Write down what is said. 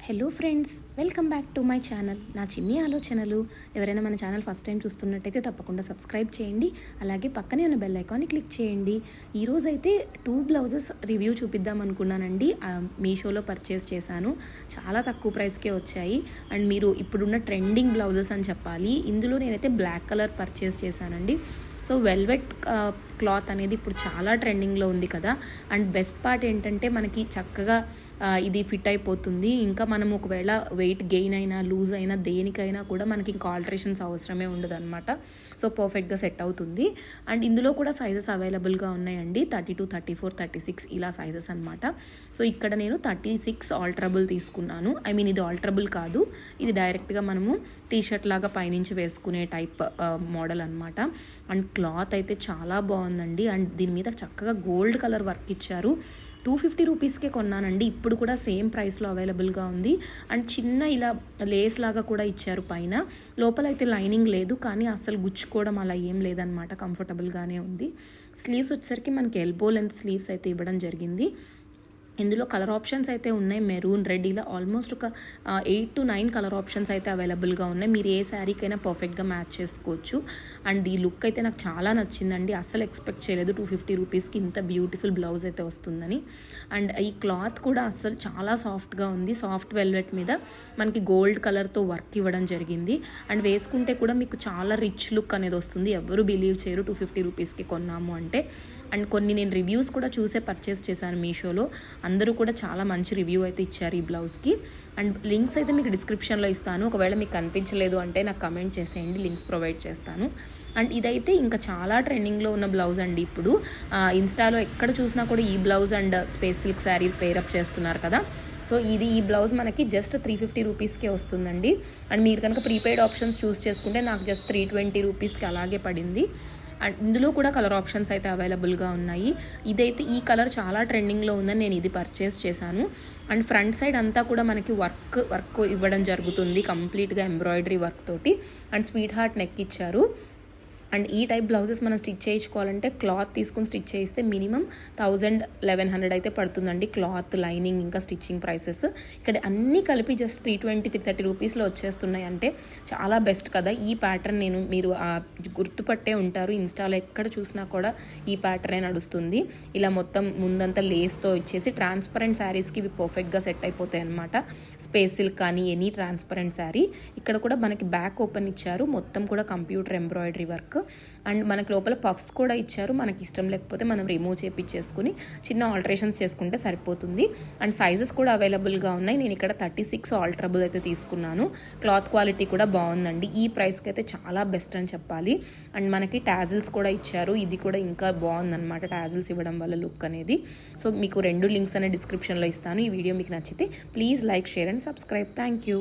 Hello friends, welcome back to my channel. నా చిన్ని ఆలోచనలు. ఎవరైనా మన ఛానల్ ఫస్ట్ టైం చూస్తున్నట్టయితే తప్పకుండా సబ్స్క్రైబ్ చేయండి. అలాగే పక్కనే ఉన్న బెల్ ఐకాన్ని క్లిక్ చేయండి. ఈరోజు అయితే 2 బ్లౌజెస్ రివ్యూ చూపిద్దాం అనుకున్నానండి. మీషోలో పర్చేస్ చేశాను. చాలా తక్కువ ప్రైస్కే వచ్చాయి. అండ్ మీరు ఇప్పుడున్న ట్రెండింగ్ బ్లౌజెస్ అని చెప్పాలి. ఇందులో నేనైతే బ్లాక్ కలర్ పర్చేస్ చేశానండి. సో వెల్వెట్ క్లాత్ అనేది ఇప్పుడు చాలా ట్రెండింగ్లో ఉంది కదా. అండ్ బెస్ట్ పార్ట్ ఏంటంటే మనకి చక్కగా ఇది ఫిట్ అయిపోతుంది. ఇంకా మనం ఒకవేళ వెయిట్ గెయిన్ అయినా లూజ్ అయినా దేనికైనా కూడా మనకి ఇంకా ఆల్టరేషన్స్ అవసరమే ఉండదు అనమాట. సో పర్ఫెక్ట్గా సెట్ అవుతుంది. అండ్ ఇందులో కూడా సైజెస్ అవైలబుల్గా ఉన్నాయండి. 32, 34, 36 ఇలా సైజెస్ అనమాట. సో ఇక్కడ నేను 36 ఆల్టరబుల్ తీసుకున్నాను. ఇది ఆల్టరబుల్ కాదు, ఇది డైరెక్ట్గా మనము టీషర్ట్ లాగా పైనుంచి వేసుకునే టైప్ మోడల్ అనమాట. అండ్ క్లాత్ అయితే చాలా బాగుందండి. అండ్ దీని మీద చక్కగా గోల్డ్ కలర్ వర్క్ ఇచ్చారు. 250 రూపీస్కే కొన్నానండి. ఇప్పుడు కూడా సేమ్ ప్రైస్లో అవైలబుల్గా ఉంది. అండ్ చిన్న ఇలా లేస్ లాగా కూడా ఇచ్చారు పైన. లోపల అయితే లైనింగ్ లేదు, కానీ అసలు గుచ్చుకోవడం అలా ఏం లేదనమాట. కంఫర్టబుల్గానే ఉంది. స్లీవ్స్ వచ్చేసరికి మనకి ఎల్బో లెంత్ స్లీవ్స్ అయితే ఇవ్వడం జరిగింది. ఇందులో కలర్ ఆప్షన్స్ అయితే ఉన్నాయి. మెరూన్, రెడ్ ఇలా ఆల్మోస్ట్ ఒక 8 to 9 కలర్ ఆప్షన్స్ అయితే అవైలబుల్గా ఉన్నాయి. మీరు ఏ శారీకైనా పర్ఫెక్ట్గా మ్యాచ్ చేసుకోవచ్చు. అండ్ ఈ లుక్ అయితే నాకు చాలా నచ్చిందండి. అస్సలు ఎక్స్పెక్ట్ చేయలేదు 250 రూపీస్కి ఇంత బ్యూటిఫుల్ బ్లౌజ్ అయితే వస్తుందని. అండ్ ఈ క్లాత్ కూడా అస్సలు చాలా సాఫ్ట్గా ఉంది. సాఫ్ట్ వెల్వెట్ మీద మనకి గోల్డ్ కలర్తో వర్క్ ఇవ్వడం జరిగింది. అండ్ వేసుకుంటే కూడా మీకు చాలా రిచ్ లుక్ అనేది వస్తుంది. ఎవరు బిలీవ్ చేయరు 250 రూపీస్కి కొన్నాము అంటే. అండ్ కొన్ని నేను రివ్యూస్ కూడా చూసే పర్చేస్ చేశాను మీషోలో. అందరూ కూడా చాలా మంచి రివ్యూ అయితే ఇచ్చారు ఈ బ్లౌజ్కి. అండ్ లింక్స్ అయితే మీకు డిస్క్రిప్షన్లో ఇస్తాను. ఒకవేళ మీకు కనిపించలేదు అంటే నాకు కమెంట్ చేసేయండి, లింక్స్ ప్రొవైడ్ చేస్తాను. అండ్ ఇదైతే ఇంకా చాలా ట్రెండింగ్లో ఉన్న బ్లౌజ్ అండి. ఇప్పుడు ఇన్స్టాలో ఎక్కడ చూసినా కూడా ఈ blouse and space silk sari pair up చేస్తున్నారు కదా. సో ఈ బ్లౌజ్ మనకి జస్ట్ 350 రూపీస్కే వస్తుందండి. అండ్ మీరు కనుక ప్రీపెయిడ్ ఆప్షన్స్ చూస్ చేసుకుంటే నాకు జస్ట్ 320 రూపీస్కి అలాగే పడింది. అండ్ ఇందులో కూడా కలర్ ఆప్షన్స్ అయితే అవైలబుల్గా ఉన్నాయి. ఇదైతే ఈ కలర్ చాలా ట్రెండింగ్లో ఉందని నేను ఇది పర్చేస్ చేశాను. అండ్ ఫ్రంట్ సైడ్ అంతా కూడా మనకి వర్క్ ఇవ్వడం జరుగుతుంది, కంప్లీట్గా ఎంబ్రాయిడరీ వర్క్ తోటి. అండ్ స్వీట్ హార్ట్ నెక్ ఇచ్చారు. అండ్ ఈ టైప్ బ్లౌజెస్ మనం స్టిచ్ చేయించుకోవాలంటే క్లాత్ తీసుకుని స్టిచ్ చేయిస్తే మినిమం 1000-1100 అయితే పడుతుందండి. క్లాత్, లైనింగ్, ఇంకా స్టిచ్చింగ్ ప్రైసెస్ ఇక్కడ అన్నీ కలిపి జస్ట్ 320-330 రూపీస్లో వచ్చేస్తున్నాయి అంటే చాలా బెస్ట్ కదా. ఈ ప్యాటర్న్ మీరు గుర్తుపట్టే ఉంటారు. ఇన్స్టాలో ఎక్కడ చూసినా కూడా ఈ ప్యాటర్నే నడుస్తుంది. ఇలా మొత్తం ముందంతా లేస్తో ఇచ్చేసి ట్రాన్స్పరెంట్ శారీస్కి ఇవి పర్ఫెక్ట్గా సెట్ అయిపోతాయి అనమాట. స్పేస్ సిల్క్ కానీ ఎనీ ట్రాన్స్పరెంట్ శారీ. ఇక్కడ కూడా మనకి బ్యాక్ ఓపెన్ ఇచ్చారు. మొత్తం కూడా కంప్యూటర్ ఎంబ్రాయిడరీ వర్క్. అండ్ మనకి లోపల పఫ్స్ కూడా ఇచ్చారు. మనకి ఇష్టం లేకపోతే మనం రిమూవ్ చేపించేసుకుని చిన్న ఆల్టరేషన్స్ చేసుకుంటే సరిపోతుంది. అండ్ సైజెస్ కూడా అవైలబుల్గా ఉన్నాయి. నేను ఇక్కడ 36 ఆల్టరబుల్ అయితే తీసుకున్నాను. క్లాత్ క్వాలిటీ కూడా బాగుందండి. ఈ ప్రైస్కి అయితే చాలా బెస్ట్ అని చెప్పాలి. అండ్ మనకి టాజిల్స్ కూడా ఇచ్చారు. ఇది కూడా ఇంకా బాగుందన్నమాట, టాజిల్స్ ఇవ్వడం వల్ల లుక్ అనేది. సో మీకు 2 లింక్స్ అనే డిస్క్రిప్షన్లో ఇస్తాను. ఈ వీడియో మీకు నచ్చితే please like, share and subscribe. Thank you.